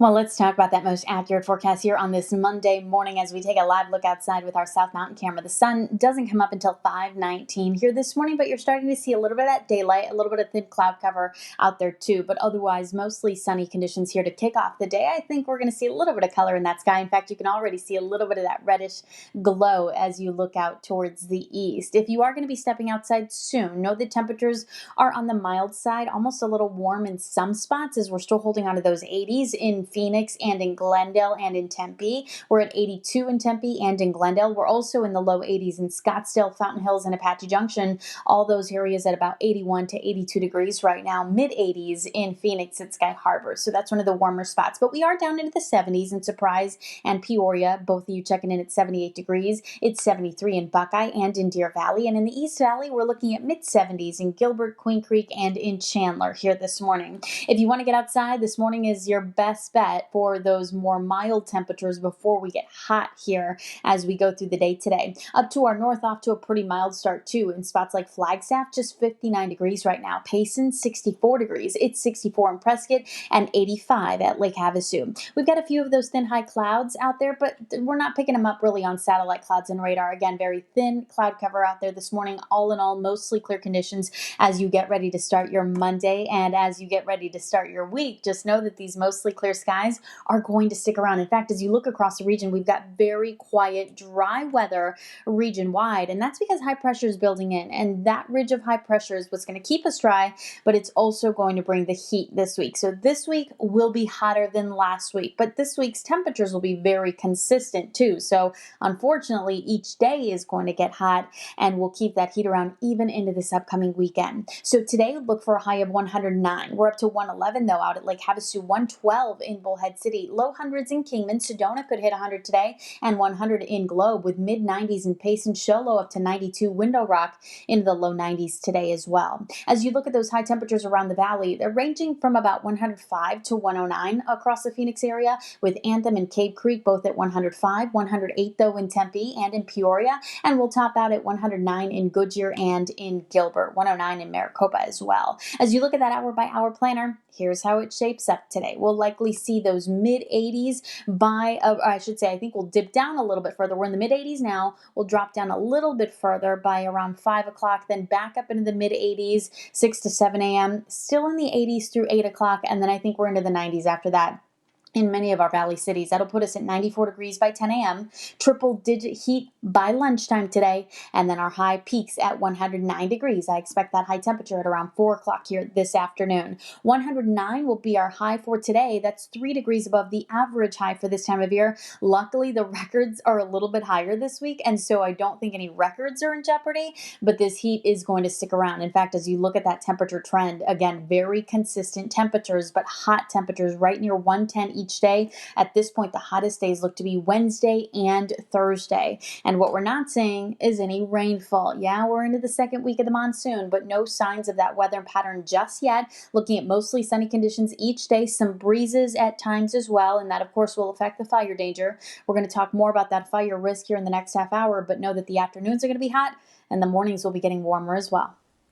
Well, let's talk about that most accurate forecast here on this Monday morning as we take a live look outside with our South Mountain camera. The sun doesn't come up until 5:19 here this morning, but you're starting to see a little bit of that daylight, a little bit of thin cloud cover out there too, but otherwise mostly sunny conditions here to kick off the day. I think we're going to see a little bit of color in that sky. In fact, you can already see a little bit of that reddish glow as you look out towards the east. If you are going to be stepping outside soon, know the temperatures are on the mild side, almost a little warm in some spots as we're still holding on to those 80s in Phoenix and in Glendale and in Tempe. We're at 82 in Tempe and in Glendale. We're also in the low 80s in Scottsdale, Fountain Hills, and Apache Junction. All those areas at about 81 to 82 degrees right now. Mid 80s in Phoenix at Sky Harbor. So that's one of the warmer spots. But we are down into the 70s in Surprise and Peoria. Both of you checking in at 78 degrees. It's 73 in Buckeye and in Deer Valley. And in the East Valley, we're looking at mid 70s in Gilbert, Queen Creek, and in Chandler here this morning. If you want to get outside, this morning is your best bet for those more mild temperatures before we get hot here as we go through the day today. Up to our north, off to a pretty mild start too. In spots like Flagstaff, just 59 degrees right now. Payson, 64 degrees. It's 64 in Prescott and 85 at Lake Havasu. We've got a few of those thin high clouds out there, but we're not picking them up really on satellite clouds and radar. Again, very thin cloud cover out there this morning. All in all, mostly clear conditions as you get ready to start your Monday and as you get ready to start your week. Just know that these mostly clear skies are going to stick around. In fact, as you look across the region, we've got very quiet, dry weather region wide, and that's because high pressure is building in, and that ridge of high pressure is what's going to keep us dry, but it's also going to bring the heat this week. So this week will be hotter than last week, but this week's temperatures will be very consistent too. So unfortunately, each day is going to get hot, and we'll keep that heat around even into this upcoming weekend. So today, look for a high of 109. We're up to 111 though out at Lake Havasu, 112 in Bullhead City, low hundreds in Kingman. Sedona could hit 100 today, and 100 in Globe, with mid 90s in Payson. Show low up to 92. Window Rock into the low 90s today as well. As you look at those high temperatures around the valley, they're ranging from about 105 to 109 across the Phoenix area, with Anthem and Cave Creek both at 105, 108 though in Tempe and in Peoria, and we'll top out at 109 in Goodyear and in Gilbert, 109 in Maricopa as well. As you look at that hour by hour planner, here's how it shapes up today. We'll likely see those mid 80s I think we'll dip down a little bit further. We're in the mid 80s now. We'll drop down a little bit further by around 5 o'clock, then back up into the mid 80s, 6 to 7 a.m., still in the 80s through 8 o'clock, and then I think we're into the 90s after that in many of our valley cities. That'll put us at 94 degrees by 10 a.m., triple-digit heat by lunchtime today, and then our high peaks at 109 degrees. I expect that high temperature at around 4 o'clock here this afternoon. 109 will be our high for today. That's 3 degrees above the average high for this time of year. Luckily, the records are a little bit higher this week, and so I don't think any records are in jeopardy, but this heat is going to stick around. In fact, as you look at that temperature trend, again, very consistent temperatures, but hot temperatures right near 110 each day. At this point, the hottest days look to be Wednesday and Thursday. And what we're not seeing is any rainfall. Yeah, we're into the second week of the monsoon, but no signs of that weather pattern just yet. Looking at mostly sunny conditions each day, some breezes at times as well, and that of course will affect the fire danger. We're going to talk more about that fire risk here in the next half hour, but know that the afternoons are going to be hot and the mornings will be getting warmer as well.